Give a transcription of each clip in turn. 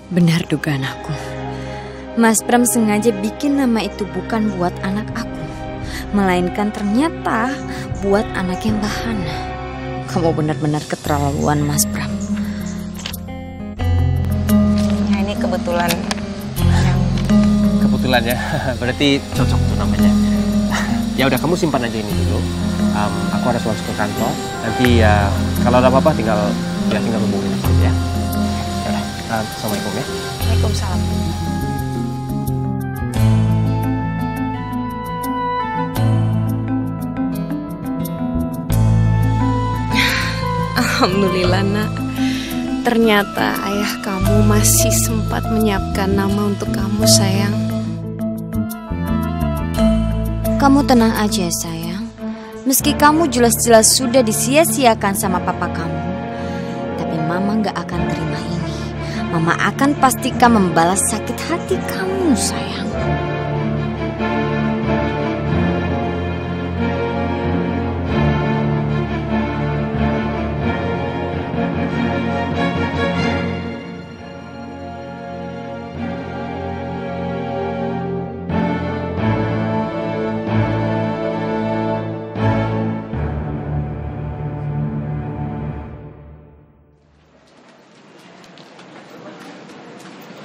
Benar dugaan aku. Mas Bram sengaja bikin nama itu bukan buat anak aku, melainkan ternyata buat anak yang Bahana. Kamu benar-benar keterlaluan, Mas Bram. Ya, ini kebetulan. Kebetulan ya, berarti cocok tuh namanya. Ya udah, kamu simpan aja ini dulu. Aku harus langsung ke kantor. Nanti ya kalau ada apa-apa tinggal hubungin aku ya. Ya udah, assalamualaikum ya. Waalaikumsalam. Alhamdulillah nak, ternyata ayah kamu masih sempat menyiapkan nama untuk kamu sayang. Kamu tenang aja sayang. Meski kamu jelas-jelas sudah disia-siakan sama papa kamu, tapi mama gak akan terima ini. Mama akan pastikan membalas sakit hati kamu sayang.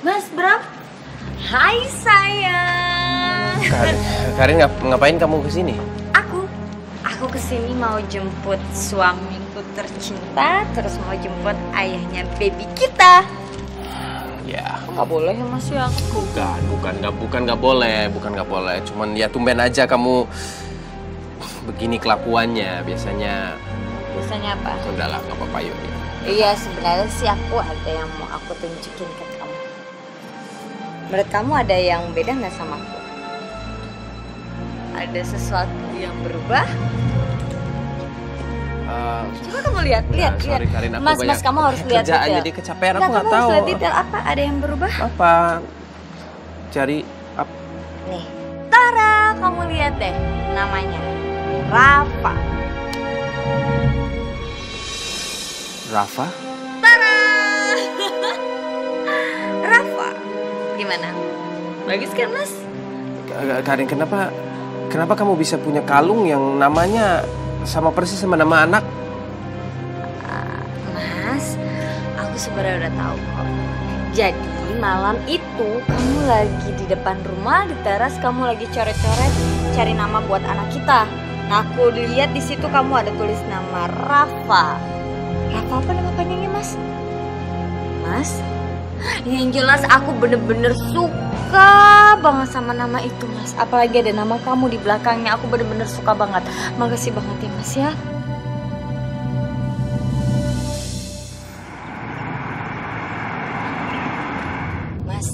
Mas Bram, hai sayang. Karin ngapain kamu kesini? Aku kesini mau jemput suamiku tercinta, terus mau jemput ayahnya baby kita. Ya. Nggak boleh ya Mas ya? Bukan nggak boleh. Cuman ya tumben aja kamu begini kelakuannya. Biasanya apa? Udahlah, nggak apa-apa yuk. Iya, sebenarnya sih aku ada yang mau aku tunjukin ke kamu. Menurut kamu ada yang beda nggak sama aku? Ada sesuatu yang berubah? Coba kamu lihat. Sorry, Karin, aku Mas, kamu harus lihat kerjaan detail. jadi kecapean, aku nggak tahu. Kamu harus lihat detail apa? Ada yang berubah? Apa? Cari apa? Nih, Tara, kamu lihat deh namanya. Rafa. Rafa? Tara. Rafa. Gimana? Bagus kan, Mas? Karin, kenapa kamu bisa punya kalung yang namanya sama persis sama nama anak? Mas, aku sebenarnya udah tahu kok. Jadi malam itu kamu lagi di depan rumah di teras, kamu lagi coret-coret cari nama buat anak kita. Nah, aku dilihat di situ kamu ada tulis nama Rafa. Rafa apa nama panjangnya, Mas? Mas? Yang jelas aku bener-bener suka banget sama nama itu, Mas. Apalagi ada nama kamu di belakangnya, aku bener-bener suka banget. Makasih banget ya, Mas ya. Mas,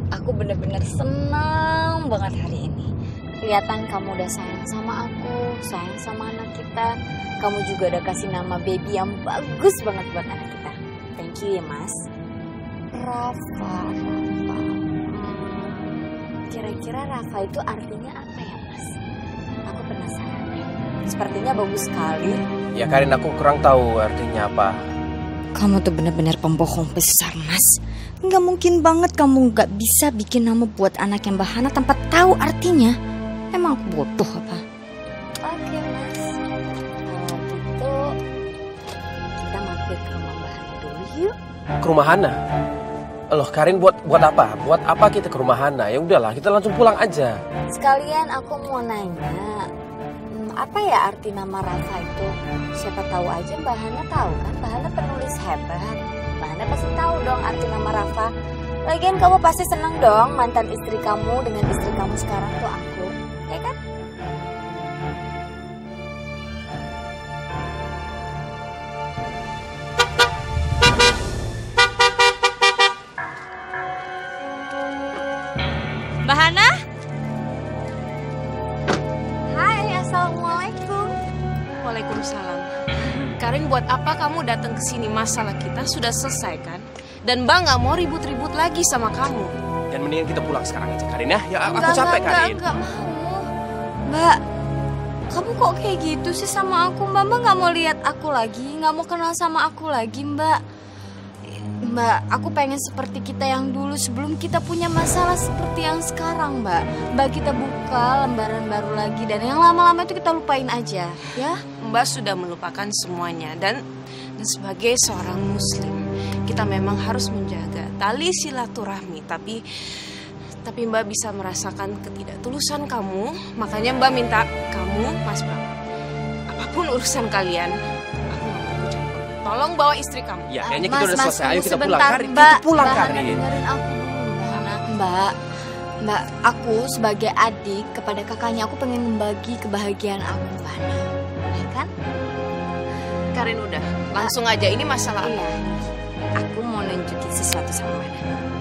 aku bener-bener senang banget hari ini. Kelihatan kamu udah sayang sama aku, sayang sama anak kita. Kamu juga udah kasih nama baby yang bagus banget buat anak kita. Thank you ya, Mas. Rafa. Kira-kira Rafa itu artinya apa ya, Mas? Aku penasaran. Sepertinya bagus sekali. Ya Karin, aku kurang tahu artinya apa. Kamu tuh benar-benar pembohong besar, Mas. Nggak mungkin banget kamu nggak bisa bikin nama buat anak yang Bahana tanpa tahu artinya. Emang aku bodoh apa? Oke, Mas. Kalau gitu, kita mampir ke rumah Bahana dulu yuk. Ke rumah Hana? Loh Karin, buat apa? Buat apa kita ke rumah Hana? Ya udahlah, kita langsung pulang aja. Sekalian aku mau nanya, apa ya arti nama Rafa itu? Siapa tahu aja Mbak Hana tahu kan? Mbak Hana penulis hebat. Mbak Hana pasti tahu dong arti nama Rafa. Lagian kamu pasti senang dong mantan istri kamu dengan istri kamu sekarang tuh aku, ya kan? Mbak Hana? Hai, assalamualaikum. Waalaikumsalam. Karin, buat apa kamu datang ke sini? Masalah kita sudah selesai kan? Dan Mbak nggak mau ribut-ribut lagi sama kamu. Dan mendingan kita pulang sekarang aja Karin ya. Ya aku capek Karin. Enggak mau. Mbak, kamu kok kayak gitu sih sama aku? Mbak nggak mau lihat aku lagi, nggak mau kenal sama aku lagi, Mbak. Mbak, aku pengen seperti kita yang dulu sebelum kita punya masalah seperti yang sekarang, Mbak. Mbak, kita buka lembaran baru lagi dan yang lama-lama itu kita lupain aja, ya? Mbak sudah melupakan semuanya dan sebagai seorang muslim kita memang harus menjaga tali silaturahmi, tapi Mbak bisa merasakan ketidaktulusan kamu, makanya Mbak minta kamu, Mas Bram, apapun urusan kalian, aku gak mau campur. Tolong bawa istri kamu. Ya, kayaknya kita udah selesai. Ayo kita pulang. Sebentar, Karin, Mbak. kita pulang, Mbak, Karin. dengerin aku dulu, Mbak, aku sebagai adik kepada kakaknya, aku pengen membagi kebahagiaan aku, Mbak. Ya kan? Karin udah, langsung aja, ini masalah Iya. Aku mau nunjukin sesuatu sama Mbak.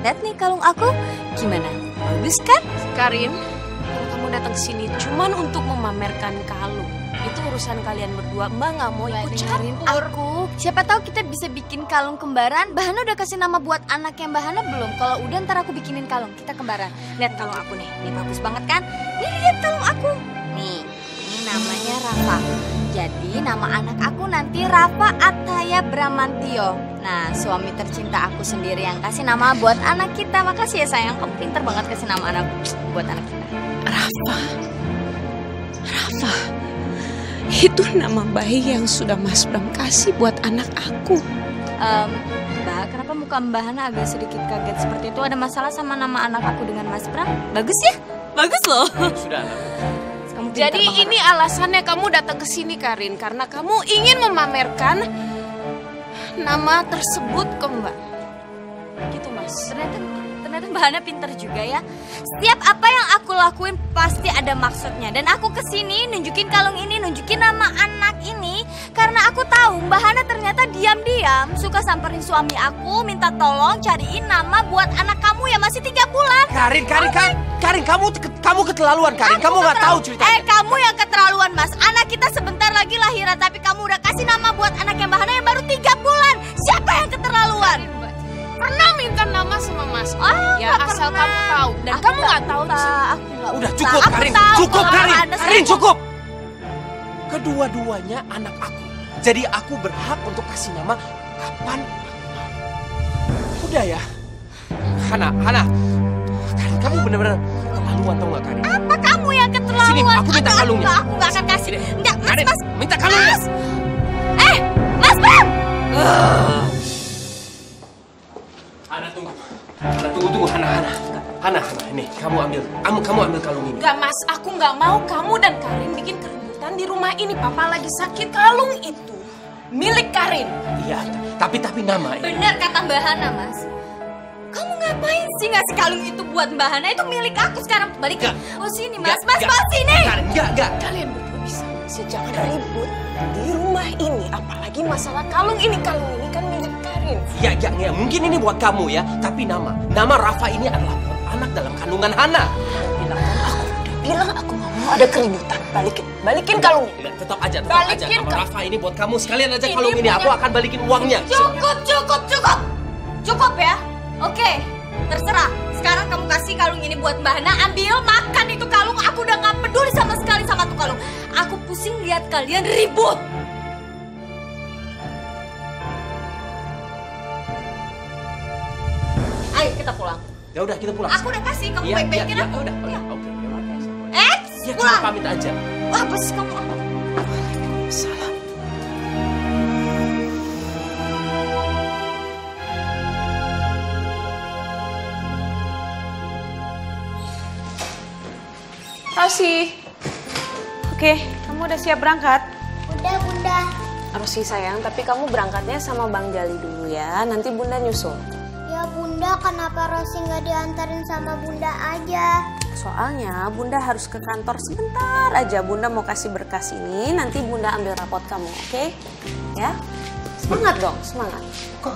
Lihat nih kalung aku, gimana? Bagus kan? Karin, kalau kamu datang ke sini cuman untuk memamerkan kalung, itu urusan kalian berdua. Mbak nggak mau ikut Dengerin campur. aku. Siapa tahu kita bisa bikin kalung kembaran. Mbak Hana udah kasih nama buat anaknya Mbak Hana belum? Kalau udah ntar aku bikinin kalung. Kita kembaran. Lihat kalung aku nih. Ini bagus banget kan? Nih lihat kalung aku. Nih, ini namanya Rafa. Jadi nama anak aku nanti Rafa Ataya Bramantio. Nah, suami tercinta aku sendiri yang kasih nama buat anak kita. Makasih ya sayang, kamu pinter banget kasih nama anak buat anak kita. Rafa, itu nama bayi yang sudah Mas Bram kasih buat anak aku. Mbak, kenapa muka Mbak Hana agak sedikit kaget seperti itu? Ada masalah sama nama anak aku dengan Mas Bram? Bagus ya? Bagus loh. Sudah. Kamu pintar Jadi banget. ini alasannya kamu datang ke sini, Karin, karena kamu ingin memamerkan nama tersebut ke Mbak. Gitu, Mas. Ternyata Mbak Hana pintar juga ya. Setiap apa yang aku lakuin pasti ada maksudnya. Dan aku kesini nunjukin kalung ini, nunjukin nama anak ini karena aku tahu Mbak Hana ternyata diam-diam suka samperin suami aku, minta tolong cariin nama buat anak kamu yang masih 3 bulan. Karin, kamu keterlaluan, Karin. Kamu nggak tahu ceritanya. Kamu yang keterlaluan, Mas. Anak kita sebentar lagi lahiran, tapi kamu udah kasih nama buat anak yang Mbak Hana yang baru 3 bulan. Siapa yang keterlaluan? Pernah minta nama sama Mas Bram? Ya, nggak asal pernah. kamu tahu. Dan Aku kamu nggak tahu minta, sih. aku nggak Udah minta. cukup, Aku Karin. tahu Cukup, kalau Karin. Anda Karin, semua- cukup. Kedua-duanya anak aku. Jadi aku berhak untuk kasih nama kapan aku mau. Udah ya. Hana. Karin, kamu benar-benar keterlaluan, tau nggak, Karin? Apa kamu yang keterlaluan? Sini, aku minta kalungnya. Aku nggak akan kasih. Enggak, Mas, Karin, Mas. minta kalungnya. Mas Bram! Hana, tunggu. Hana, ini kamu ambil kalung ini. Gak, Mas, aku nggak mau kamu dan Karin bikin keributan di rumah ini. Papa lagi sakit. Kalung itu milik Karin. Iya, tapi nama ini. Benar kata Mbak Hana, Mas. Kamu ngapain sih ngasih kalung itu buat Mbak Hana? Itu milik aku sekarang. Balik. Nggak. Oh sini, Mas. Nggak, Mas, nggak. bawa sini. Karin, enggak. Kalian berdua bisa jangan ribut di rumah ini. Apalagi masalah kalung ini. Kalung ini kan milik Karin. Ya, mungkin ini buat kamu ya. Tapi nama Rafa ini adalah anak dalam kandungan Hana. Bilang aku nggak mau ada keributan. Balikin kalungnya. Enggak, tetap aja. Balikin Nama ke- Rafa ini buat kamu. Sekalian aja Ini kalung ini. Aku punya- akan balikin uangnya. Cukup ya. Oke, terserah. Sekarang kamu kasih kalung ini buat Mbak Hana. Ambil, makan itu kalung. Aku udah gak peduli sama sekali sama tuh kalung. Aku pusing lihat kalian ribut. Ayo kita pulang. Ya udah, kita pulang. Aku udah kasih, kamu Iya, baik-baikin iya, aku. udah. Iya. Oke. Ya, Pulang. kita pamit aja. Apa sih kamu? Salah. Rosi. Oke, kamu udah siap berangkat? Udah, Bunda. Rosi sayang, tapi kamu berangkatnya sama Bang Jali dulu ya. Nanti Bunda nyusul. Ya Bunda, kenapa Rosi nggak diantarin sama Bunda aja? Soalnya Bunda harus ke kantor sebentar aja. Bunda mau kasih berkas ini, nanti Bunda ambil rapot kamu, oke? Ya? Semangat dong, semangat. Kok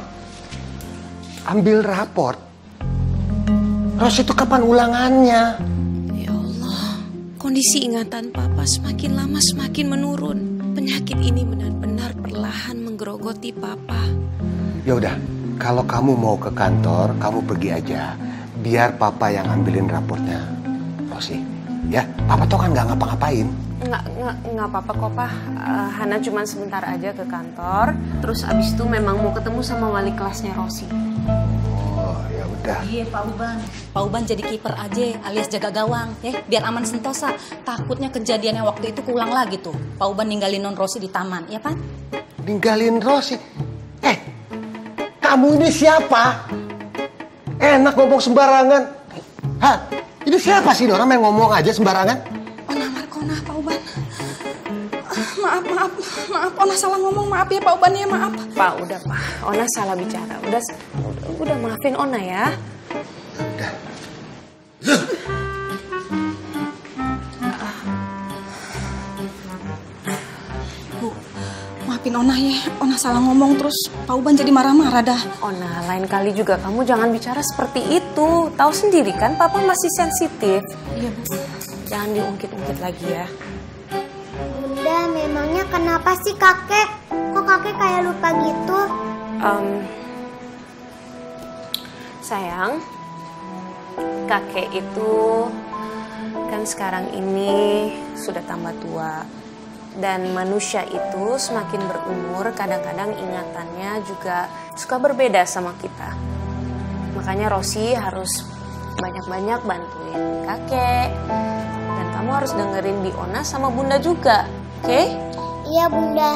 ambil raport? Ros itu kapan ulangannya? Ya Allah, kondisi ingatan Papa semakin lama semakin menurun. Penyakit ini benar-benar perlahan menggerogoti Papa. Ya udah, kalau kamu mau ke kantor, kamu pergi aja. Biar Papa yang ambilin raportnya. Rosi, ya, Papa tuh kan nggak ngapa-ngapain. Nggak apa-apa kok, Pak. Hana cuma sebentar aja ke kantor. Terus abis itu memang mau ketemu sama wali kelasnya Rosi. Iya Pak Uban jadi kiper aja alias jaga gawang ya, biar aman sentosa. Takutnya kejadian yang waktu itu keulang lagi tuh. Pak Uban ninggalin Non Rosi di taman, ya Pan? Ninggalin Rosi? Kamu ini siapa? Enak ngomong sembarangan. Hah? Ini siapa sih orang yang ngomong aja sembarangan? Ona Markona Pak Uban. Maaf, Ona salah ngomong, maaf ya Pak Uban ya, maaf. Pak, udah Pak, Ona salah bicara. Udah maafin Ona ya. Udah. Bu, maafin Ona ya, Ona salah ngomong terus Pak Uban jadi marah-marah dah. Ona, lain kali juga kamu jangan bicara seperti itu. Tahu sendiri kan, Papa masih sensitif. Iya Bu. Jangan diungkit-ungkit lagi ya. Bunda, memangnya kenapa sih kakek? Kok kakek kayak lupa gitu? Sayang, kakek itu kan sekarang ini sudah tambah tua. Dan manusia itu semakin berumur, kadang-kadang ingatannya juga suka berbeda sama kita. Makanya Rosi harus banyak-banyak bantuin kakek. Dan kamu harus dengerin Bi Ona sama Bunda juga, oke? Iya Bunda.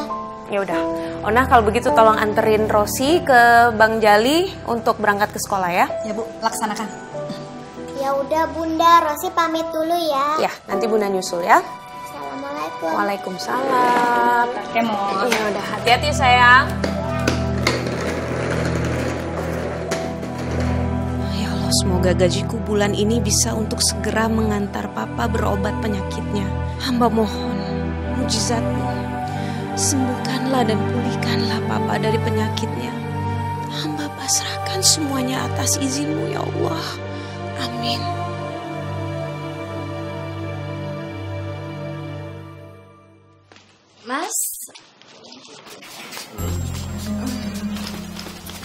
Ya udah, Ona kalau begitu tolong anterin Rosi ke Bang Jali untuk berangkat ke sekolah ya. Ya Bu, laksanakan. Ya udah Bunda, Rosi pamit dulu ya. Ya, nanti Bunda nyusul ya. Assalamualaikum. Waalaikumsalam. Kemon. Ya udah, hati-hati sayang. Ya Allah, semoga gajiku bulan ini bisa untuk segera mengantar Papa berobat penyakitnya. Hamba mohon, mujizatmu. Sembuhkanlah dan pulihkanlah Papa dari penyakitnya. Hamba pasrahkan semuanya atas izin-Mu ya Allah. Amin. Mas,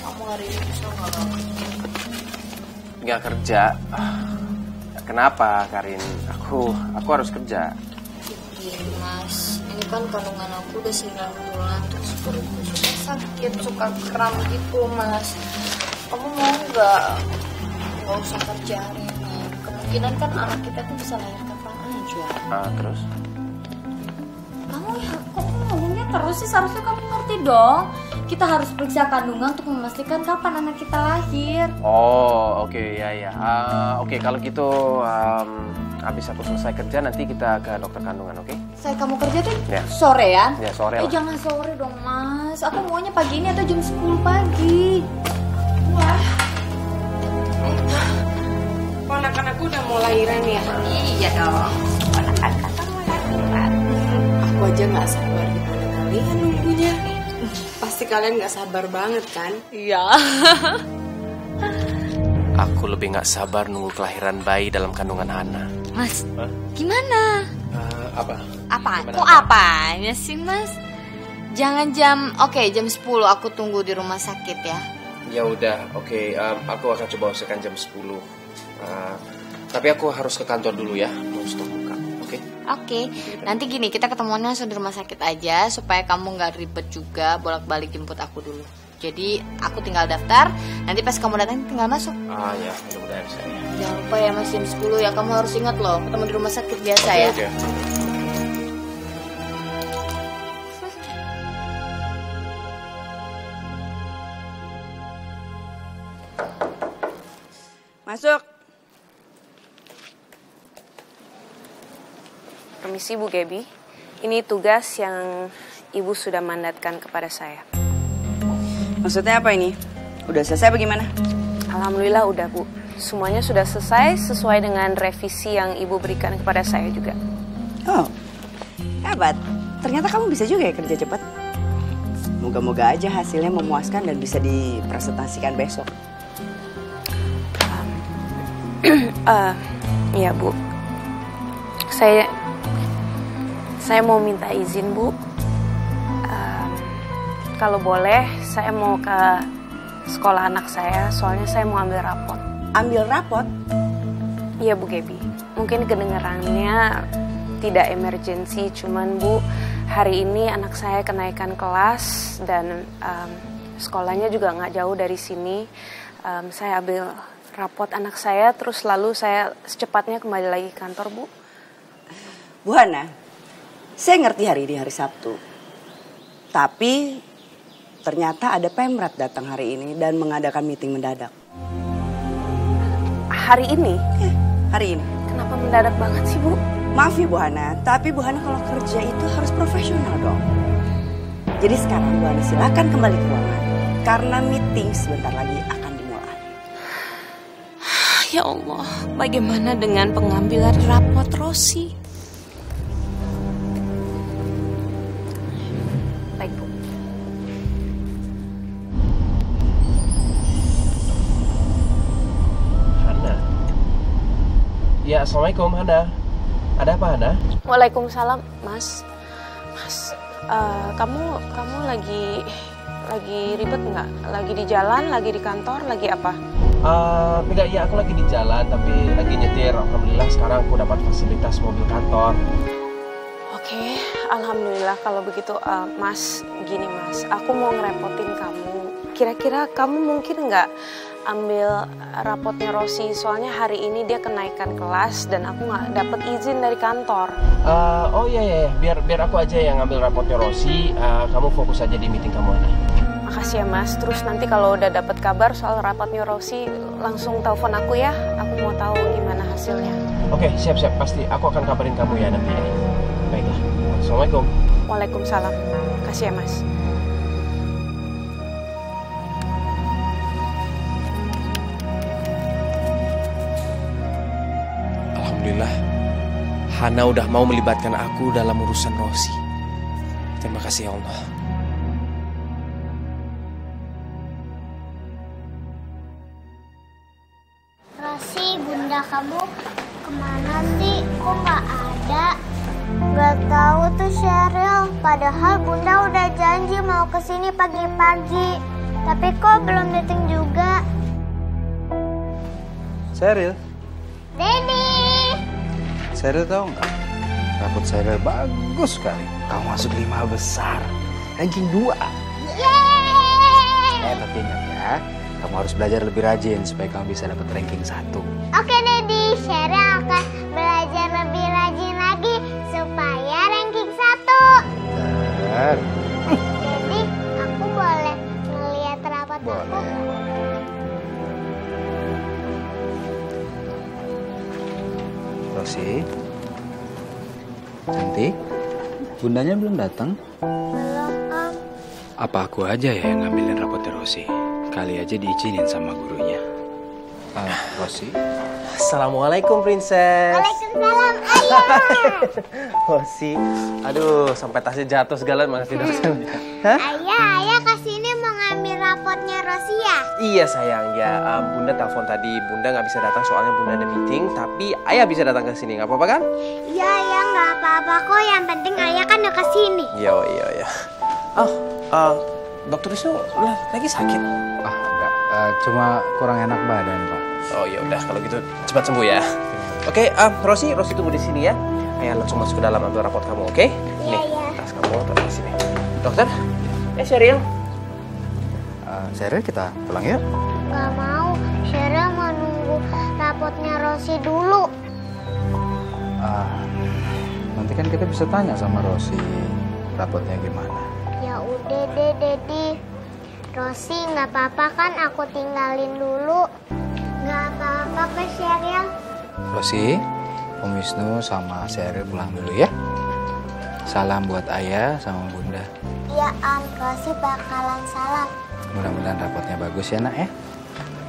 kamu hari ini bisa Nggak kerja. Kenapa, Karin? Aku harus kerja. Mas, ini kan kandungan aku udah 9 bulan, terus perutku suka sakit, suka kram gitu, Mas. Kamu mau nggak usah kerja hari ini? Kemungkinan kan anak kita tuh bisa lahir kapan aja. Terus? Kok ngomongnya terus sih? Seharusnya kamu ngerti dong. Kita harus periksa kandungan untuk memastikan kapan anak kita lahir. Oh, oke, ya. Oke, kalau gitu habis aku selesai kerja nanti kita ke dokter kandungan, oke? Saya kamu kerja tuh Ya. sore ya? Ya, sore lah. Jangan sore dong, Mas. Aku maunya pagi ini atau jam 10 pagi. Wah. Anak-anakku udah mau lahiran ya? Iya dong. Anak-anak mau lahiran. Aku aja gak sabar gimana kalian nunggunya. Pasti kalian gak sabar banget kan? Iya. Aku lebih nggak sabar nunggu kelahiran bayi dalam kandungan Hana. Mas, gimana? Apa? Apaan? Gimana, Kok apanya sih, Mas? Jangan jam 10 aku tunggu di rumah sakit ya. Ya udah, oke. Aku akan coba usahakan jam 10. Tapi aku harus ke kantor dulu ya, mau stok buka, oke? Oke, nanti gini, kita ketemuannya langsung di rumah sakit aja supaya kamu nggak ribet juga bolak-balik jemput aku dulu. Jadi aku tinggal daftar, nanti pas kamu datang tinggal masuk. Ya, mudah-mudahan bisa ya. Jangan lupa ya Mas, jam 10 ya, kamu harus ingat loh, ketemu di rumah sakit biasa ya. Oke. Masuk. Permisi Bu Gaby, ini tugas yang Ibu sudah mandatkan kepada saya. Maksudnya apa ini? Udah selesai bagaimana? Alhamdulillah udah Bu, semuanya sudah selesai sesuai dengan revisi yang Ibu berikan kepada saya juga. Oh, hebat. Ternyata kamu bisa juga ya kerja cepat. Moga-moga aja hasilnya memuaskan dan bisa dipresentasikan besok. Iya Bu, saya mau minta izin Bu. Kalau boleh, saya mau ke sekolah anak saya, soalnya saya mau ambil rapot. Ambil rapot? Iya Bu Gaby, mungkin kedengarannya tidak emergensi, cuman Bu, hari ini anak saya kenaikan kelas dan sekolahnya juga nggak jauh dari sini. Saya ambil rapot anak saya, terus lalu saya secepatnya kembali lagi ke kantor, Bu. Bu Hana, saya ngerti hari ini hari Sabtu. Tapi ternyata ada Pemret datang hari ini dan mengadakan meeting mendadak. Hari ini? Hari ini. Kenapa mendadak banget sih, Bu? Maaf ya Bu Hana, tapi Bu Hana kalau kerja itu harus profesional dong. Jadi sekarang Bu Hana silakan kembali ke ruangan. Karena meeting sebentar lagi akan dimulai. Ya Allah, bagaimana dengan pengambilan rapot Rosi? Baik, Bu. Hana. Ya, Assalamualaikum Hana. Ada apa Hana? Waalaikumsalam, Mas. Mas, kamu lagi ribet nggak? Lagi di jalan, lagi di kantor, lagi apa? Enggak, ya aku lagi di jalan tapi lagi nyetir. Alhamdulillah sekarang aku dapat fasilitas mobil kantor. Oke, alhamdulillah kalau begitu. Mas, gini Mas, aku mau ngerepotin kamu. Kira-kira kamu mungkin nggak ambil rapotnya Rosi? Soalnya hari ini dia kenaikan kelas dan aku nggak dapet izin dari kantor. Oh iya, biar aku aja yang ngambil rapotnya Rosi. Kamu fokus aja di meeting kamu Hana. Makasih ya Mas. Terus nanti kalau udah dapet kabar soal rapotnya Rosi, langsung telepon aku ya. Aku mau tahu gimana hasilnya. Oke, siap. Pasti aku akan kabarin kamu ya nanti ya. Baiklah. Assalamualaikum. Waalaikumsalam. Makasih ya Mas. Alhamdulillah, Hana udah mau melibatkan aku dalam urusan Rosi. Terima kasih ya Allah. Rosi, bunda kamu kemana sih? Kok nggak ada? Nggak tahu tuh Sheryl. Padahal bunda udah janji mau kesini pagi-pagi. Tapi kok belum datang juga? Sheryl, Daddy! Sheryl tahu nggak? Rapot Sheryl bagus sekali. Kamu masuk 5 besar, ranking 2. Yeay! Tapi ingat ya, kamu harus belajar lebih rajin supaya kamu bisa dapat ranking 1. Oke Daddy, Sheryl akan belajar lebih rajin lagi supaya ranking 1. Bentar. Daddy, aku boleh ngeliat rapot aku? Boleh. Rosi, cantik. Bundanya belum datang? Belum, Om. Apa aku aja ya yang ngambilin rapotnya Rosi? Kali aja diizinin sama gurunya. Rosi? Assalamualaikum Princess. Waalaikumsalam, Ayah. Rosi, aduh sampai tasnya jatuh segala. Makasih dokter. Ayah kesini mau ngambil rapotnya Rosi ya? Iya sayang ya, Bunda telepon tadi. Bunda nggak bisa datang soalnya Bunda ada meeting. Tapi Ayah bisa datang ke sini, nggak apa-apa kan? Iya, Ayah nggak apa-apa kok. Yang penting Ayah kan udah kesini. Iya. Dokter Wisnu lagi sakit? Enggak, cuma kurang enak badan, Pak. Oh ya udah kalau gitu cepat sembuh ya. Oke, Rosi tunggu di sini ya. Ayah langsung masuk ke dalam ambil rapot kamu, oke? Iya, Nih, iya. tas kamu taruh di sini. Dokter? Sheryl? Sheryl, kita pulang yuk. Nggak mau. Sheryl mau nunggu rapotnya Rosi dulu. Nanti kan kita bisa tanya sama Rosi rapotnya gimana. Ya udah deh, Daddy. Rosi, nggak apa-apa kan aku tinggalin dulu? Nggak apa-apa ke Sheryl. Rosi, Om Wisnu sama Sheryl pulang dulu ya. Salam buat Ayah sama Bunda. Ya, Om. Rosi bakalan salam. Mudah-mudahan rapotnya bagus ya, Nak ya.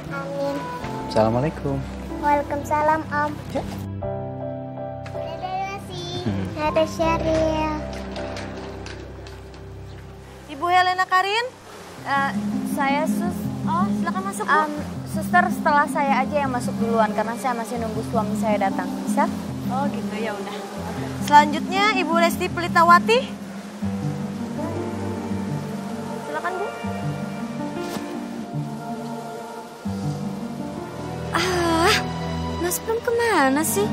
Amin. Assalamualaikum. Waalaikumsalam, Om. Dadah, Rosi. Dadah, Sheryl. Ibu Helena Karin? Saya Oh, silakan masuk, Bu. Suster, setelah saya aja yang masuk duluan karena saya masih nunggu suami saya datang. Bisa? Oh gitu, ya udah. Selanjutnya Ibu Lesti Pelitawati. Silakan, Bu. Mas Pram kemana sih?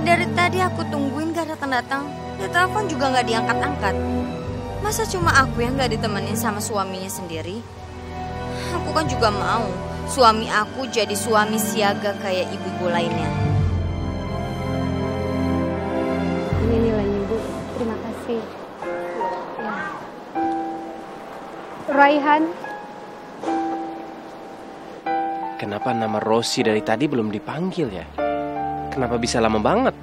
Dari tadi aku tungguin gak datang-datang. Dia telepon juga gak diangkat-angkat. Masa cuma aku yang gak ditemenin sama suaminya sendiri? Aku kan juga mau Suami aku jadi suami siaga kayak ibu-ibu lainnya. Ini nilainya, Bu. Terima kasih. Ya. Raihan. Kenapa nama Rosi dari tadi belum dipanggil ya? Kenapa bisa lama banget?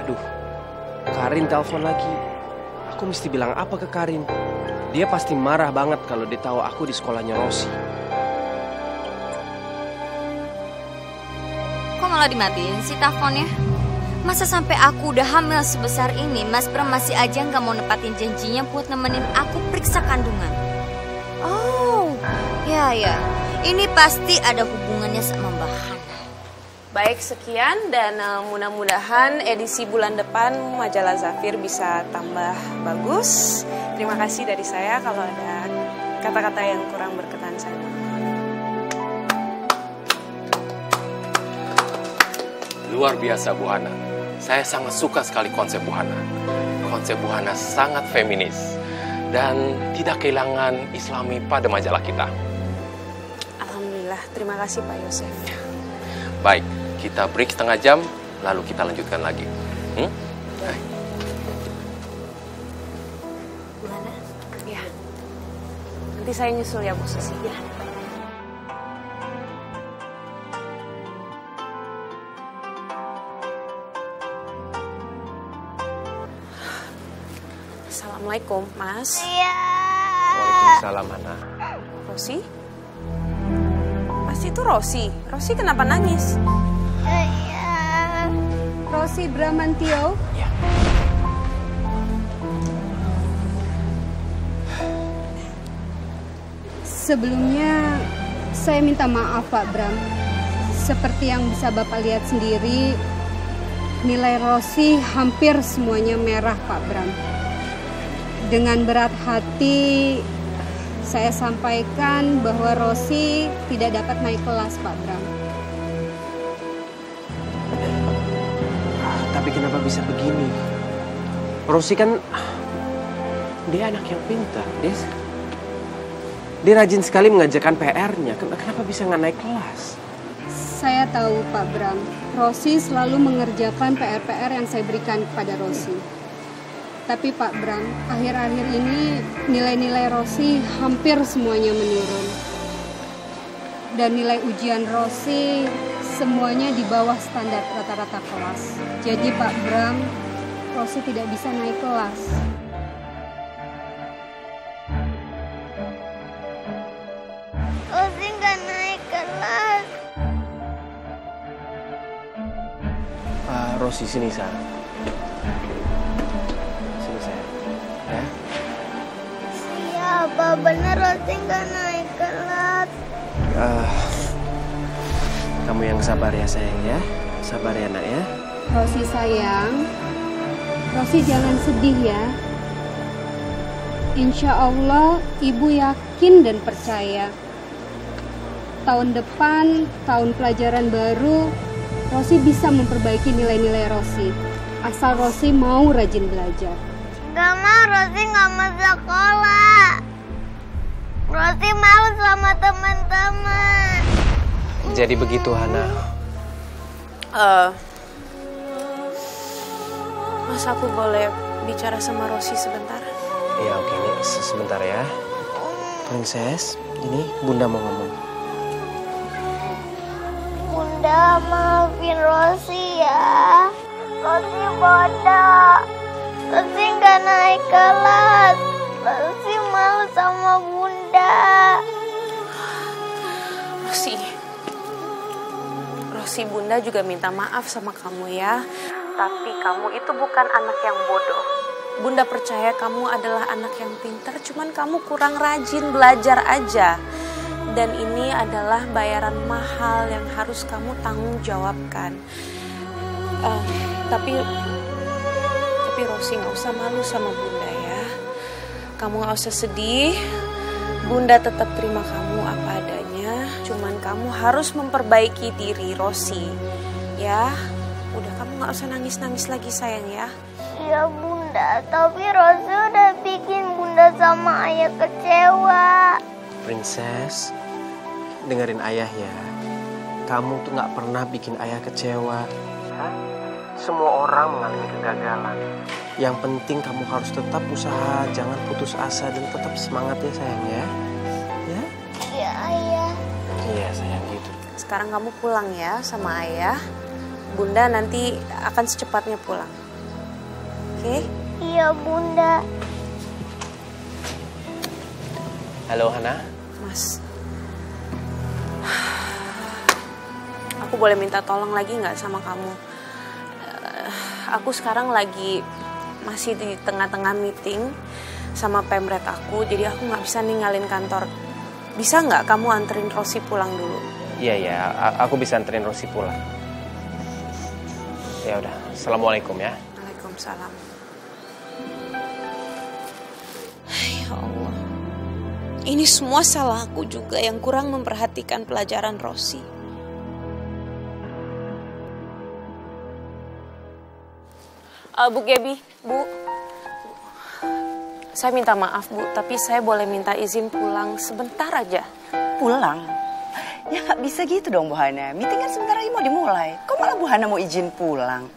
Aduh, Karin telepon lagi. Aku mesti bilang apa ke Karin? Dia pasti marah banget kalau dia tahu aku di sekolahnya Rosi. Kok malah dimatiin sih teleponnya? Masa sampai aku udah hamil sebesar ini, Mas Bram masih aja nggak mau nepatin janjinya buat nemenin aku periksa kandungan. Oh, ya. Ini pasti ada hubungannya sama Mbak Hana. Baik, sekian dan mudah-mudahan edisi bulan depan majalah Zafir bisa tambah bagus. Terima kasih dari saya kalau ada kata-kata yang kurang berkenan saya. Luar biasa Bu Hana. Saya sangat suka sekali konsep Bu Hana. Konsep Bu Hana sangat feminis dan tidak kehilangan Islami pada majalah kita. Alhamdulillah, terima kasih Pak Yosef. Baik, kita break setengah jam, lalu kita lanjutkan lagi. Baik. Bu Hana? Ya, nanti saya nyusul ya Bu Susi. Ya. Assalamualaikum, Mas. Iya. Waalaikumsalam, Hana. Rosi? Pasti itu Rosi. Rosi kenapa nangis? Iya. Rosi Bramantio. Ya. Sebelumnya saya minta maaf Pak Bram. Seperti yang bisa Bapak lihat sendiri, nilai Rosi hampir semuanya merah Pak Bram. Dengan berat hati, saya sampaikan bahwa Rosi tidak dapat naik kelas, Pak Bram. Tapi kenapa bisa begini? Rosi kan, dia anak yang pintar. Dia rajin sekali mengerjakan PR-nya. Kenapa bisa nggak naik kelas? Saya tahu, Pak Bram. Rosi selalu mengerjakan PR-PR yang saya berikan kepada Rosi. Tapi Pak Bram, akhir-akhir ini nilai-nilai Rosi hampir semuanya menurun. Dan nilai ujian Rosi semuanya di bawah standar rata-rata kelas. Jadi Pak Bram, Rosi tidak bisa naik kelas. Rosi nggak naik kelas. Rosi, sini sayang. Ya. Iya, apa bener Rosi nggak naik kelas? Kamu yang sabar ya sayang ya. Sabar ya nak ya. Rosi sayang, Rosi jangan sedih ya. Insya Allah Ibu yakin dan percaya. Tahun depan, tahun pelajaran baru, Rosi bisa memperbaiki nilai-nilai Rosi. Asal Rosi mau rajin belajar. Gak mau, Rosi gak mau sekolah. Rosi mau sama teman-teman. Jadi begitu Hana. Mas, aku boleh bicara sama Rosi sebentar? Iya oke, ini sebentar ya. Princess, ini Bunda mau ngomong. Bunda, maafin Rosi ya. Rosi bodoh. Rosi gak naik kelas. Rosi malu sama Bunda. Rosi, Bunda juga minta maaf sama kamu ya. Tapi kamu itu bukan anak yang bodoh. Bunda percaya kamu adalah anak yang pintar, cuman kamu kurang rajin belajar aja. Dan ini adalah bayaran mahal yang harus kamu tanggung jawabkan. Tapi Rosi gak usah malu sama Bunda ya. Kamu gak usah sedih. Bunda tetap terima kamu apa adanya. Cuman kamu harus memperbaiki diri Rosi. Ya, udah kamu nggak usah nangis-nangis lagi sayang ya. Iya Bunda, tapi Rosie udah bikin Bunda sama Ayah kecewa. Princess, dengerin ayah ya. Kamu tuh nggak pernah bikin ayah kecewa. Hah? Semua orang mengalami kegagalan. Yang penting kamu harus tetap usaha, jangan putus asa dan tetap semangat ya sayang ya. Ya? Iya Ayah. Iya sayang gitu. Sekarang kamu pulang ya sama ayah. Bunda nanti akan secepatnya pulang. Oke? Iya Bunda. Halo Hana. Mas. Aku boleh minta tolong lagi nggak sama kamu? Aku sekarang lagi masih di tengah-tengah meeting sama pemret aku, jadi aku nggak bisa ninggalin kantor. Bisa nggak kamu anterin Rosie pulang dulu? Iya, aku bisa anterin Rosie pulang. Ya udah, assalamualaikum ya. Waalaikumsalam. Ya Allah, ini semua salah aku juga yang kurang memperhatikan pelajaran Rosie. Bu Gaby, Bu. Saya minta maaf, Bu, tapi saya boleh minta izin pulang sebentar aja. Pulang? Ya nggak bisa gitu dong Bu Hana. Meeting kan sebentar lagi mau dimulai. Kok malah Bu Hana mau izin pulang?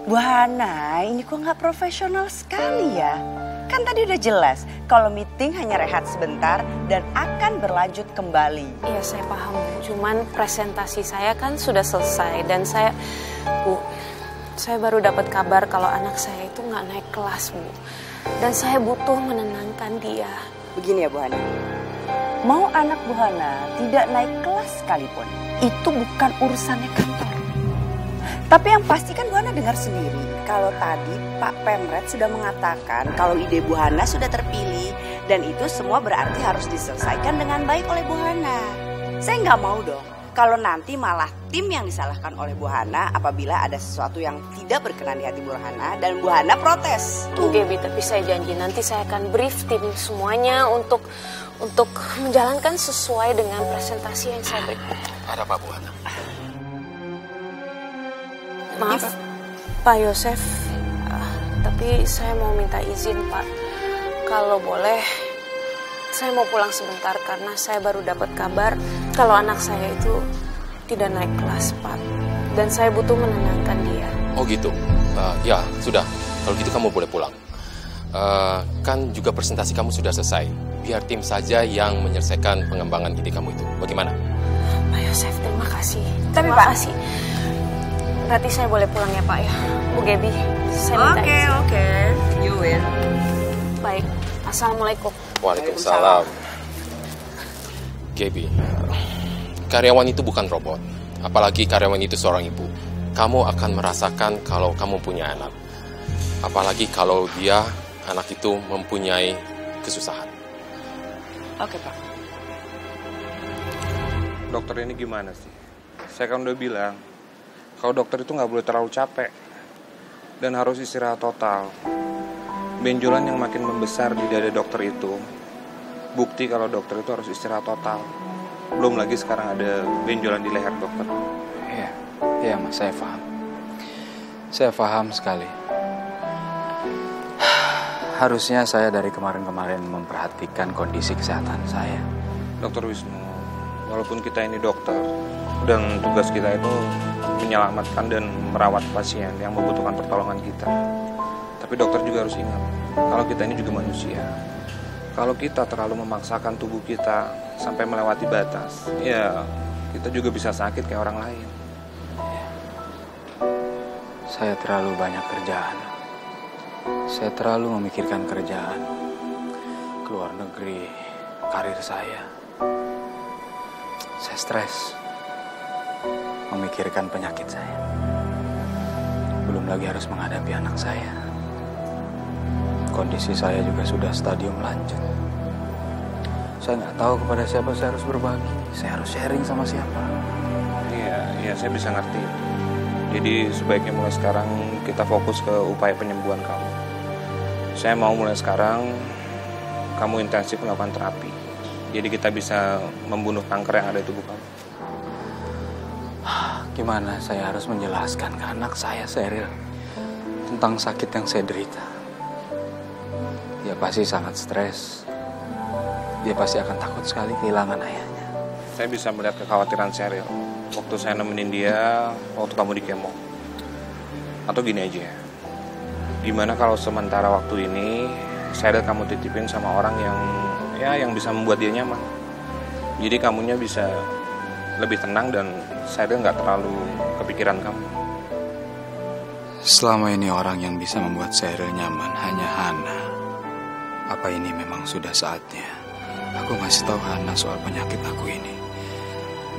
Bu Hana, ini kok nggak profesional sekali ya? Kan tadi udah jelas kalau meeting hanya rehat sebentar dan akan berlanjut kembali. Iya, saya paham. Cuman presentasi saya kan sudah selesai dan saya, Bu, saya baru dapat kabar kalau anak saya itu nggak naik kelas, Bu. Dan saya butuh menenangkan dia. Begini ya Bu Hana, mau anak Bu Hana tidak naik kelas sekalipun, itu bukan urusannya kantor. Tapi yang pasti kan Bu Hana dengar sendiri, kalau tadi Pak Pemret sudah mengatakan kalau ide Bu Hana sudah terpilih, dan itu semua berarti harus diselesaikan dengan baik oleh Bu Hana. Saya nggak mau dong kalau nanti malah tim yang disalahkan oleh Bu Hana apabila ada sesuatu yang tidak berkenan di hati Bu Hana dan Bu Hana protes. Bu Gaby, tapi saya janji nanti saya akan brief tim semuanya untuk menjalankan sesuai dengan presentasi yang saya berikan. Ada apa Bu Hana? Maaf, Pak Yosef, tapi saya mau minta izin Pak. Kalau boleh, saya mau pulang sebentar karena saya baru dapat kabar kalau anak saya itu tidak naik kelas, Pak. Dan saya butuh menenangkan dia. Oh gitu? Ya, sudah. Kalau gitu kamu boleh pulang. Kan juga presentasi kamu sudah selesai. Biar tim saja yang menyelesaikan pengembangan ide kamu itu. Bagaimana? Pak Yosef, terima kasih. Tapi terima Pak, kasih. Berarti saya boleh pulang ya Pak ya. Bu Gaby, saya minta izin. Oke. You win. Baik, Assalamualaikum. Waalaikumsalam. Gaby, karyawan itu bukan robot. Apalagi karyawan itu seorang ibu. Kamu akan merasakan kalau kamu punya anak. Apalagi kalau dia, anak itu mempunyai kesusahan. Oke Pak. Dokter ini gimana sih? Saya kan udah bilang, kalau dokter itu nggak boleh terlalu capek dan harus istirahat total. Benjolan yang makin membesar di dada dokter itu bukti kalau dokter itu harus istirahat total. Belum lagi sekarang ada benjolan di leher dokter. Iya Mas, saya paham. Saya paham sekali. Harusnya saya dari kemarin-kemarin memperhatikan kondisi kesehatan saya. Dokter Wisnu, walaupun kita ini dokter dan tugas kita itu menyelamatkan dan merawat pasien yang membutuhkan pertolongan kita. Tapi dokter juga harus ingat, kalau kita ini juga manusia. Kalau kita terlalu memaksakan tubuh kita sampai melewati batas, ya kita juga bisa sakit kayak orang lain. Saya terlalu banyak kerjaan. Saya terlalu memikirkan kerjaan, keluar negeri, karir saya. Saya stres, memikirkan penyakit saya. Belum lagi harus menghadapi anak saya. Kondisi saya juga sudah stadium lanjut. Saya nggak tahu kepada siapa saya harus berbagi. Saya harus sharing sama siapa. Iya, saya bisa ngerti. Jadi sebaiknya mulai sekarang kita fokus ke upaya penyembuhan kamu. Saya mau mulai sekarang kamu intensif melakukan terapi. Jadi kita bisa membunuh kanker yang ada di tubuh kamu. Gimana saya harus menjelaskan ke anak saya, Sheryl, tentang sakit yang saya derita? Dia pasti sangat stres. Dia pasti akan takut sekali kehilangan ayahnya. Saya bisa melihat kekhawatiran Sheryl waktu saya nemenin dia waktu kamu di kemo. Atau gini aja, gimana kalau sementara waktu ini Sheryl kamu titipin sama orang yang bisa membuat dia nyaman. Jadi kamunya bisa lebih tenang dan Sheryl nggak terlalu kepikiran kamu. Selama ini orang yang bisa membuat Sheryl nyaman hanya Hana. Apa ini memang sudah saatnya aku ngasih tahu Hana soal penyakit aku ini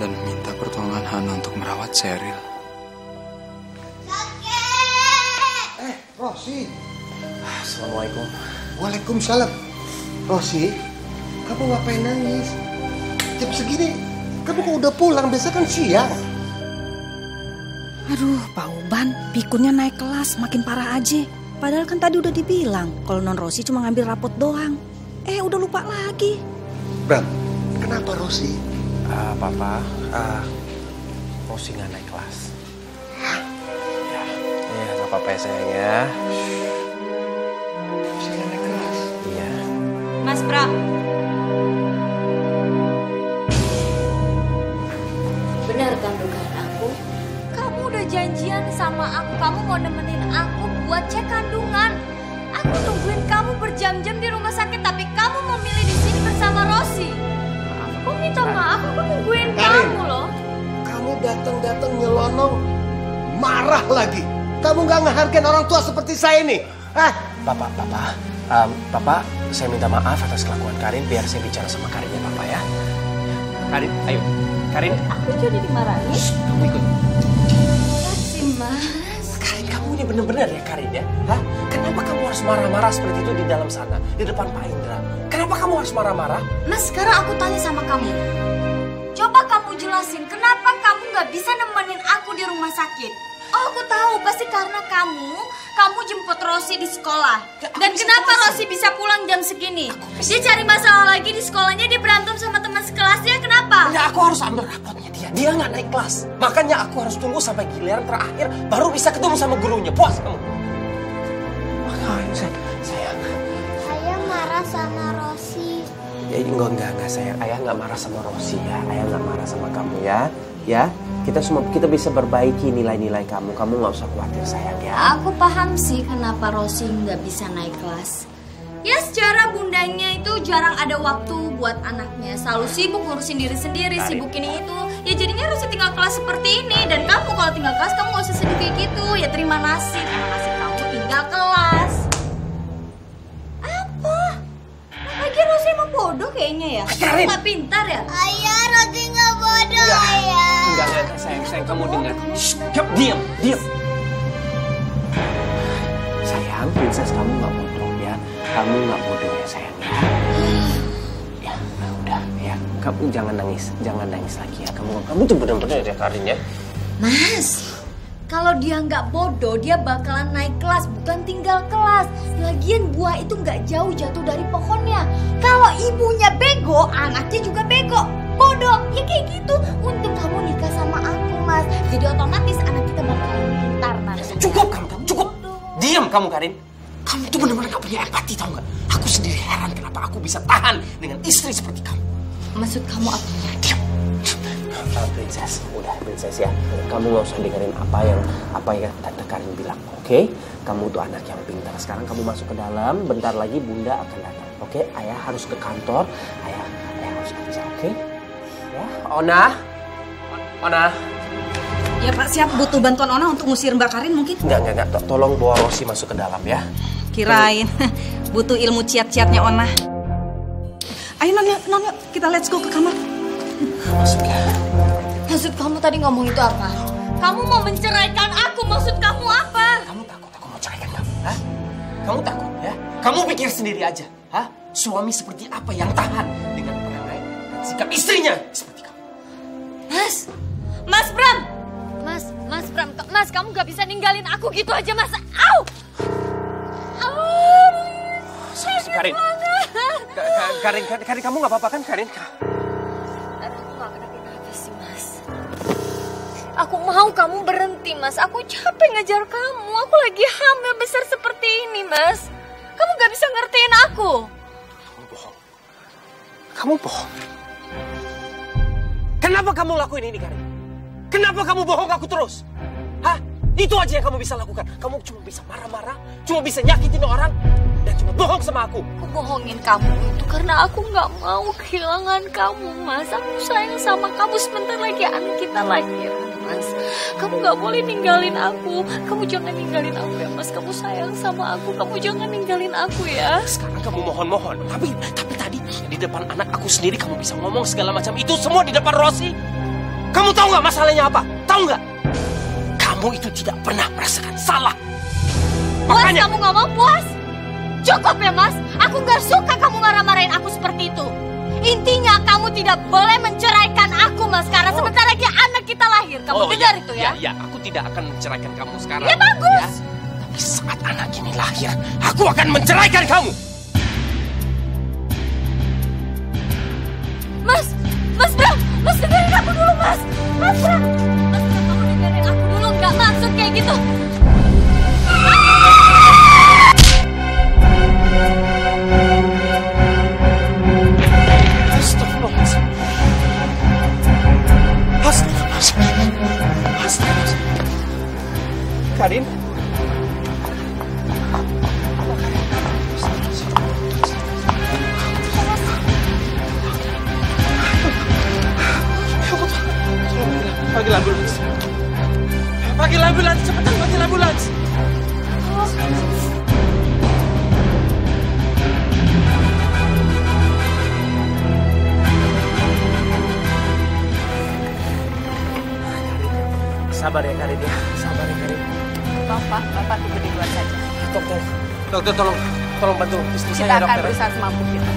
dan minta pertolongan Hana untuk merawat Sheryl? Rosi. Assalamualaikum. Waalaikumsalam. Rosi, kamu ngapain nangis? Jam segini, kamu kok udah pulang? Biasa kan siang. Aduh, Pak Uban, pikunnya naik kelas, makin parah aja. Padahal kan tadi udah dibilang kalau Non Rosi cuma ngambil rapot doang. Udah lupa lagi. Bram, kenapa Rosi? Papa, Rosi nggak naik kelas. Iya, nggak apa-apa ya sayang ya. Rosi nggak naik kelas? Iya. Mas Bram. Benar kan dugaan aku? Kamu udah janjian sama aku, kamu mau nemenin aku buat cek kandungan. Aku tungguin kamu berjam-jam di rumah sakit, tapi kamu memilih di sini bersama Rosi. Aku minta maaf, aku tungguin kamu loh. Kamu datang-datang nyelonong, marah lagi. Kamu nggak ngehargain orang tua seperti saya nih. Papa, saya minta maaf atas kelakuan Karin. Biar saya bicara sama Karin ya, Papa ya. Karin, ayo. Karin. Aku jadi dimarahin. Kamu ikut. Kasih Mas. Karin, kamu ini bener-bener ya Karin ya? Hah? Kenapa kamu harus marah-marah seperti itu di dalam sana, di depan Pak Indra? Kenapa kamu harus marah-marah? Mas, sekarang aku tanya sama kamu. Coba kamu jelasin, kenapa kamu nggak bisa nemenin aku di rumah sakit? Oh, aku tahu, pasti karena kamu jemput Rosi di sekolah. Dan kenapa Rosi bisa pulang jam segini? Dia cari masalah lagi di sekolahnya, dia berantem sama teman sekelasnya, kenapa? Ya, aku harus ambil rapotnya dia. Dia nggak naik kelas. Makanya aku harus tunggu sampai giliran terakhir, baru bisa ketemu sama gurunya. Puas kamu? Makanya sayang. Ayah marah sama Rosi. Ya, enggak sayang. Ayah nggak marah sama Rosi ya. Ayah nggak marah sama kamu ya. Ya, kita bisa perbaiki nilai-nilai kamu. Kamu nggak usah khawatir sayang ya. Aku paham sih kenapa Rosi nggak bisa naik kelas. Ya, secara bundanya itu jarang ada waktu buat anaknya. Selalu sibuk ngurusin diri sendiri, sibuk ini itu. Ya jadinya Rosi tinggal kelas seperti ini. Dan kamu kalau tinggal kelas, kamu nggak usah sedih kayak gitu. Ya terima nasib kamu tinggal kelas. Apa? Lagi Rosi emang bodoh kayaknya ya? Kamu nggak pintar ya? Ayah, Rosi nggak bodoh, Ayah. Enggak, sayang, kamu dengar. Shh, diam. Sayang, princess kamu nggak bodoh ya. Kamu nggak bodoh ya sayang ya. Ya, udah ya. Kamu jangan nangis lagi ya. Kamu tuh bener-bener ya Karin ya. Mas, kalau dia nggak bodoh, dia bakalan naik kelas, bukan tinggal kelas. Lagian buah itu nggak jauh jatuh dari pohonnya. Kalau ibunya bego, anaknya juga bego. Bodoh, ya kayak gitu. Untung kamu nikah sama aku, Mas. Jadi otomatis anak kita bakalan pintar nanti. Cukup kamu, cukup. Diam kamu Karin. Kamu tuh benar-benar gak punya empati, tau gak? Aku sendiri heran kenapa aku bisa tahan dengan istri seperti kamu. Maksud kamu apa? Diam. Princess ya. Kamu gak usah dengerin apa yang Tante Karin bilang, oke? Kamu tuh anak yang pintar. Sekarang kamu masuk ke dalam. Bentar lagi Bunda akan datang, oke? Ayah harus ke kantor. Ayah harus kerja, oke? Ya, Ona. Ya Pak, siap. Butuh bantuan Ona untuk ngusir Mbak Karin mungkin? Enggak. Tolong bawa Rosi masuk ke dalam ya. Kirain butuh ilmu ciat-ciatnya Ona. Ayo Non, kita let's go ke kamar. Masuk ya. Maksud kamu tadi ngomong itu apa? Kamu mau menceraikan aku, maksud kamu apa? Kamu takut aku mau ceraikan kamu? Hah? Kamu takut ya? Kamu pikir sendiri aja. Hah? Suami seperti apa yang tahan dengan perangai dan sikap istrinya seperti kamu? Mas Bram! Mas Bram, Mas kamu gak bisa ninggalin aku gitu aja, Mas. Au! Karin, kamu gak apa-apa kan, Karin? Aku gak kenapa-napa sih, Mas. Aku mau kamu berhenti, Mas. Aku capek ngejar kamu. Aku lagi hamil besar seperti ini, Mas. Kamu gak bisa ngertiin aku. Kamu bohong. Kamu bohong. Kenapa kamu lakuin ini, Karin? Kenapa kamu bohong aku terus? Hah? Itu aja yang kamu bisa lakukan. Kamu cuma bisa marah-marah, cuma bisa nyakitin orang, dan cuma bohong sama aku. Aku bohongin kamu itu karena aku gak mau kehilangan kamu, Mas. Aku sayang sama kamu. Sebentar lagi anak kita lahir, Mas. Kamu gak boleh ninggalin aku. Kamu jangan ninggalin aku ya, Mas. Kamu sayang sama aku. Kamu jangan ninggalin aku ya. Sekarang kamu mohon-mohon. Tapi tadi di depan anak aku sendiri kamu bisa ngomong segala macam itu semua di depan Rosi. Kamu tahu nggak masalahnya apa? Tahu nggak? Kamu itu tidak pernah merasakan salah. Makanya kamu nggak mau puas? Cukup ya, Mas. Aku nggak suka kamu marah-marahin aku seperti itu. Intinya kamu tidak boleh menceraikan aku, Mas. Karena sebentar lagi anak kita lahir. Kamu dengar itu ya? Ya, aku tidak akan menceraikan kamu sekarang. Ya bagus. Ya. Tapi saat anak ini lahir, aku akan menceraikan kamu. Mas Bram, Mas dengerin aku dulu, Mas. Mas Bram, kamu dengerin aku dulu. Nggak maksud kayak gitu. Astagfirullahaladzim. Karin? Panggil ambulans. Panggil ambulans, cepetan panggil ambulans. Sabar ya Karin ya, sabar ya Karin. Bapak tunggu di luar saja. Dokter tolong bantu istri saya, Kita akan dokter. berusaha semampu kita.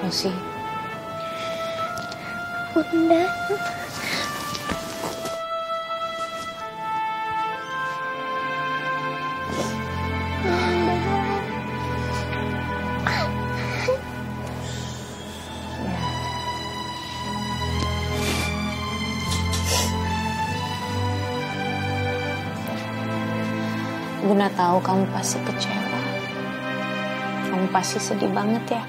Rosi. Bunda. Bunda tahu kamu pasti kecewa. Kamu pasti sedih banget ya.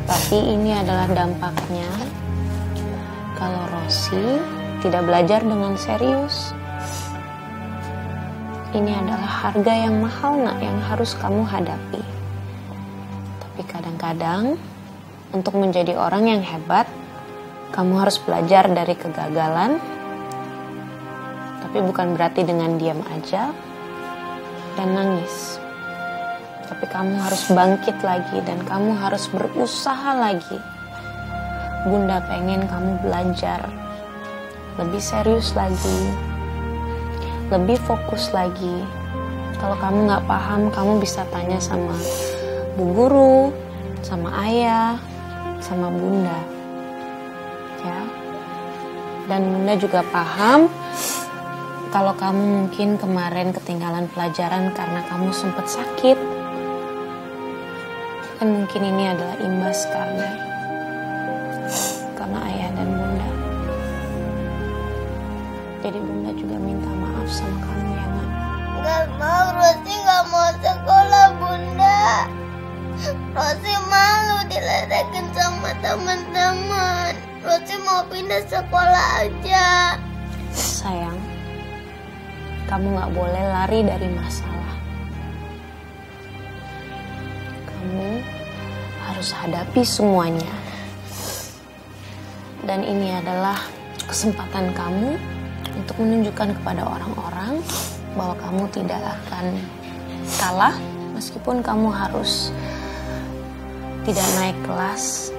Tapi ini adalah dampaknya kalau Rosi tidak belajar dengan serius. Ini adalah harga yang mahal, Nak, yang harus kamu hadapi. Tapi kadang-kadang untuk menjadi orang yang hebat, kamu harus belajar dari kegagalan. Tapi bukan berarti dengan diam aja dan nangis. Tapi kamu harus bangkit lagi dan kamu harus berusaha lagi. Bunda pengen kamu belajar lebih serius lagi, lebih fokus lagi. Kalau kamu nggak paham, kamu bisa tanya sama bu guru, sama ayah, sama bunda. Ya. Dan bunda juga paham kalau kamu mungkin kemarin ketinggalan pelajaran karena kamu sempat sakit. Dan mungkin ini adalah imbas karena ayah dan bunda. Jadi bunda juga minta maaf sama kamu ya, Nak. Gak mau, Rosi gak mau sekolah, Bunda. Rosi malu diledekin sama teman-teman. Rosi mau pindah sekolah aja. Sayang, kamu gak boleh lari dari masalah. Kamu harus hadapi semuanya. Dan ini adalah kesempatan kamu untuk menunjukkan kepada orang-orang bahwa kamu tidak akan kalah meskipun kamu harus tidak naik kelas.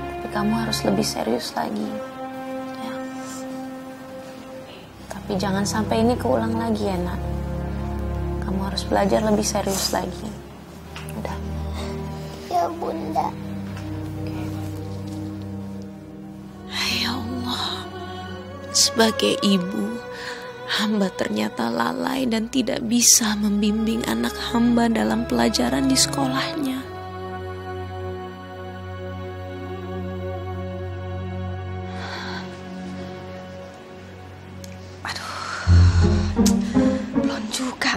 Tapi kamu harus lebih serius lagi. Ya. Tapi jangan sampai ini keulang lagi ya, Nak. Kamu harus belajar lebih serius lagi. Udah. Ya Bunda. Ya Allah, sebagai ibu, hamba ternyata lalai dan tidak bisa membimbing anak hamba dalam pelajaran di sekolahnya. Belum juga.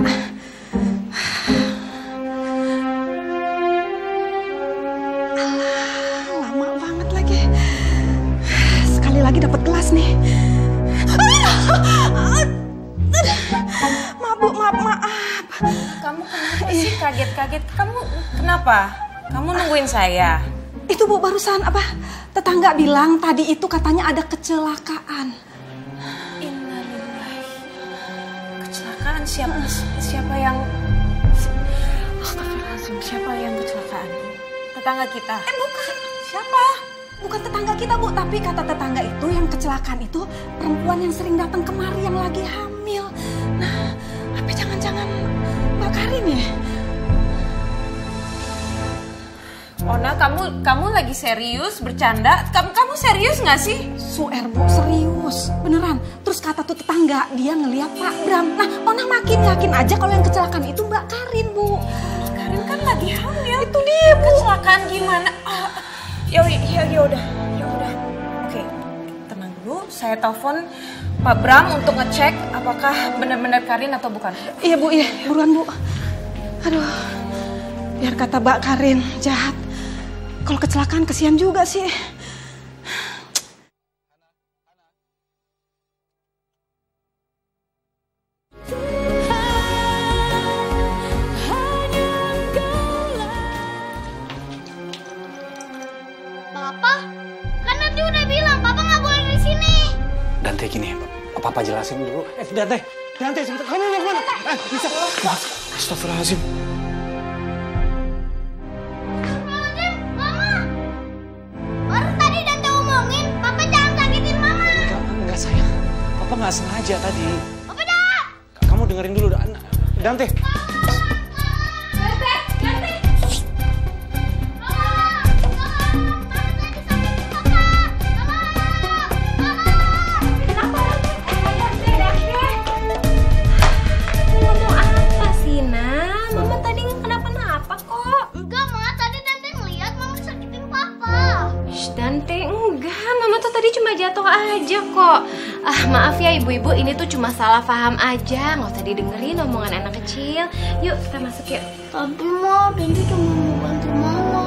Lama banget lagi. Sekali lagi dapat kelas nih. Maaf. Kamu kenapa sih kaget-kaget? Kamu kenapa? Kamu nungguin saya? Itu Bu barusan apa? Tetangga bilang tadi itu katanya ada kecelakaan. Innalillahi. Kecelakaan siapa yang Astagfirullahaladzim, siapa yang kecelakaan? Tetangga kita. Bukan. Siapa? Bukan tetangga kita Bu, tapi kata tetangga itu yang kecelakaan itu perempuan yang sering datang kemari yang lagi hamil. Nah, apa jangan-jangan Mbak Karin ya? Ona, kamu lagi serius bercanda? Kamu serius nggak sih? Suer Bu, serius, beneran. Terus kata tuh tetangga dia ngeliat Pak Bram. Nah, Ona makin yakin aja kalau yang kecelakaan itu Mbak Karin Bu. Karin kan lagi hamil. Itu dia Bu. Kecelakaan gimana? Ya udah. Oke, tenang dulu. Saya telepon Pak Bram untuk ngecek apakah benar-benar Karin atau bukan. Iya Bu, iya. Buruan Bu. Aduh, biar kata Mbak Karin jahat. Kalau kecelakaan kesian juga sih. Papa, kan tadi udah bilang Papa nggak boleh di sini. Dante gini, Papa jelasin dulu. Dante, sebentar. Kamu mau kemana? Bisa. Astagfirullahaladzim. Mama, baru tadi Dante omongin, Papa jangan sakitin Mama. Enggak sayang, Papa nggak sengaja tadi. Papa dah. Kamu dengerin dulu, Dante. Jatuh aja kok. Maaf ya ibu-ibu, ini tuh cuma salah paham aja. Nggak usah didengerin omongan anak kecil. Yuk kita masuk yuk. Tapi Ma, Dante cuma mau bantu Mama.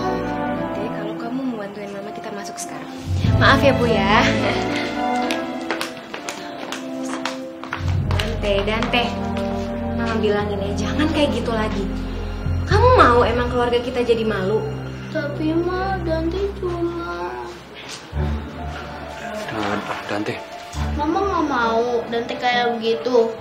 Oke, kalau kamu mau bantuin Mama kita masuk sekarang. Maaf ya Bu ya. Dante, Mama bilangin ya, jangan kayak gitu lagi. Kamu mau emang keluarga kita jadi malu? Tapi Ma, Dante cuma... Dante. Mama nggak mau Dante kayak begitu.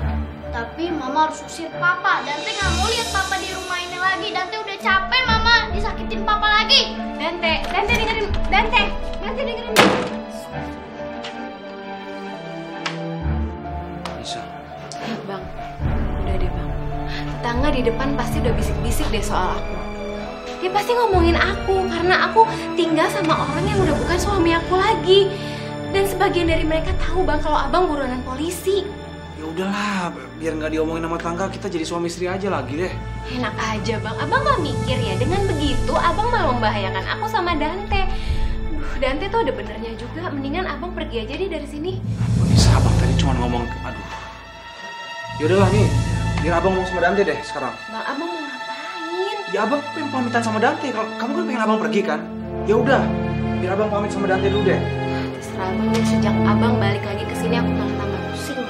Tapi Mama harus usir Papa. Dante nggak mau lihat Papa di rumah ini lagi. Dante udah capek Mama disakitin Papa lagi. Dante dengerin. Dante dengerin. Bisa. Bang, udah deh Bang. Tetangga di depan pasti udah bisik-bisik deh soal aku. Dia pasti ngomongin aku karena aku tinggal sama orang yang udah bukan suami aku lagi. Dan sebagian dari mereka tahu Bang kalau Abang buronan polisi. Ya udahlah, biar nggak diomongin sama tangga, kita jadi suami istri aja lagi deh. Enak aja Bang, Abang nggak mikir ya dengan begitu Abang malah membahayakan aku sama Dante. Dante tuh ada benernya juga, mendingan Abang pergi aja deh dari sini. Bisa, Abang tadi cuma ngomong, aduh. Ya udahlah nih, biar Abang ngomong sama Dante deh sekarang. Bang, Abang mau ngapain? Ya Abang pengen pamitan sama Dante, kalau kamu kan pengen Abang pergi kan? Ya udah, biar Abang pamit sama Dante dulu deh. Terserah Abang deh, sejak Abang balik lagi ke sini aku malah tambah pusing.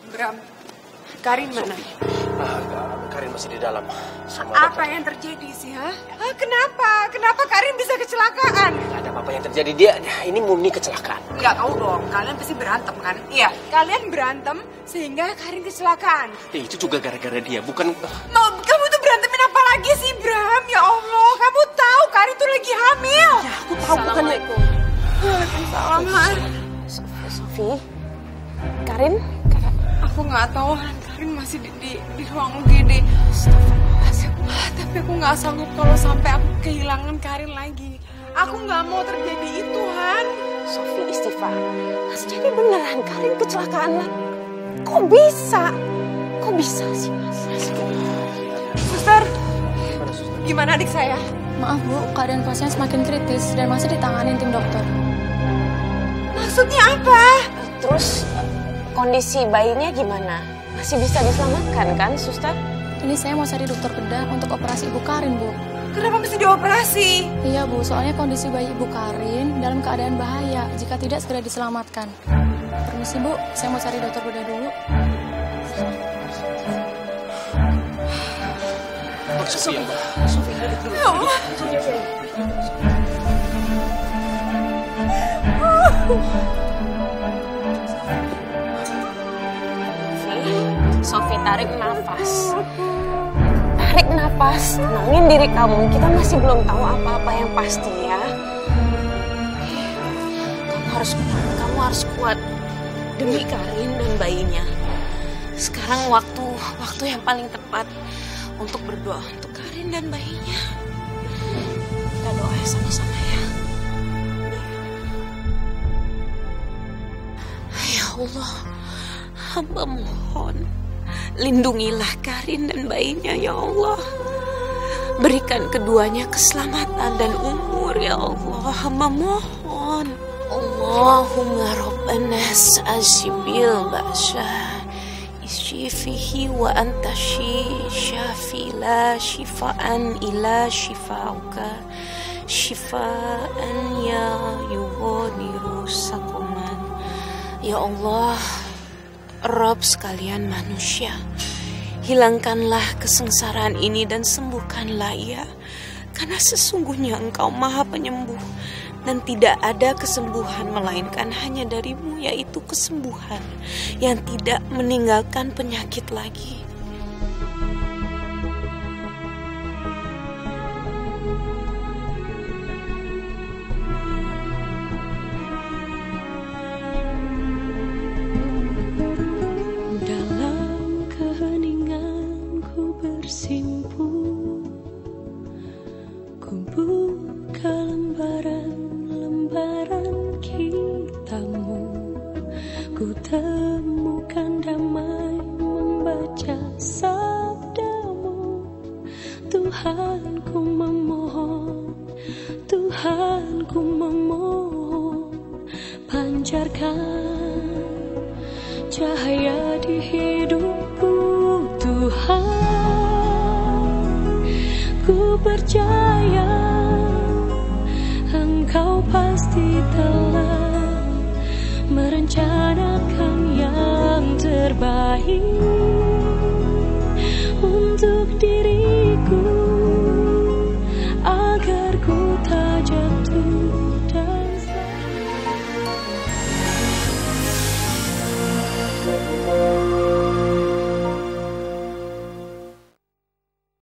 Bram, Karin mana? Karin masih di dalam. Apa yang terjadi sih, ha? Kenapa? Kenapa Karin bisa kecelakaan? ada apa-apa yang terjadi. Dia ini murni kecelakaan. Nggak tahu dong, kalian pasti berantem kan? Iya, kalian berantem sehingga Karin kecelakaan. Ya, itu juga gara-gara dia, bukan... Kamu tuh berantemin apa lagi sih, Bram? Ya Allah, kamu tahu Karin tuh lagi hamil. Ya, aku tahu bukannya... Waalaikumsalam, Han. Sofi, Karin? Aku nggak tahu, Han. Karin masih di ruang UGD. Tapi aku nggak sanggup kalau sampai aku kehilangan Karin lagi. Aku nggak mau terjadi itu, Han. Sofi, istighfar. Mas, jadi beneran Karin kecelakaan lagi? Kok bisa? Kok bisa sih, Mas? Suster, gimana adik saya? Maaf Bu, keadaan pasien semakin kritis dan masih ditangani tim dokter. Maksudnya apa? Terus kondisi bayinya gimana? Masih bisa diselamatkan kan, suster? Ini saya mau cari dokter bedah untuk operasi Ibu Karin, Bu. Kenapa mesti dioperasi? Iya Bu, soalnya kondisi bayi Ibu Karin dalam keadaan bahaya jika tidak segera diselamatkan. Permisi Bu, saya mau cari dokter bedah dulu. Sofi, ya Allah. Sofi, tarik nafas. Tarik nafas, tenangin diri kamu. Kita masih belum tahu apa-apa yang pasti ya. Kamu harus kuat demi Karin dan bayinya. Sekarang waktu yang paling tepat untuk berdoa untuk Karin dan bayinya. Kita doa sama-sama ya. Ya Allah, hamba mohon, lindungilah Karin dan bayinya ya Allah. Berikan keduanya keselamatan dan umur ya Allah. Hamba mohon. Allahumma rabbana as'ibil ba'sa isyifihi wa anta syafi la shifaan ila shifauka shifaan ya yughadiru sakoman. Ya Allah, Rabb sekalian manusia, hilangkanlah kesengsaraan ini dan sembuhkanlah ia, karena sesungguhnya Engkau Maha Penyembuh dan tidak ada kesembuhan melainkan hanya dari-Mu, yaitu kesembuhan yang tidak meninggalkan penyakit lagi. Dalam keheninganku bersimpuh, ku buka lembaran kitamu, ku temukan damai membaca sabdamu. Tuhanku memohon, Tuhanku memohon, pancarkan cahaya di hidupku Tuhan. Ku percaya Engkau pasti telah merencanakan yang terbaik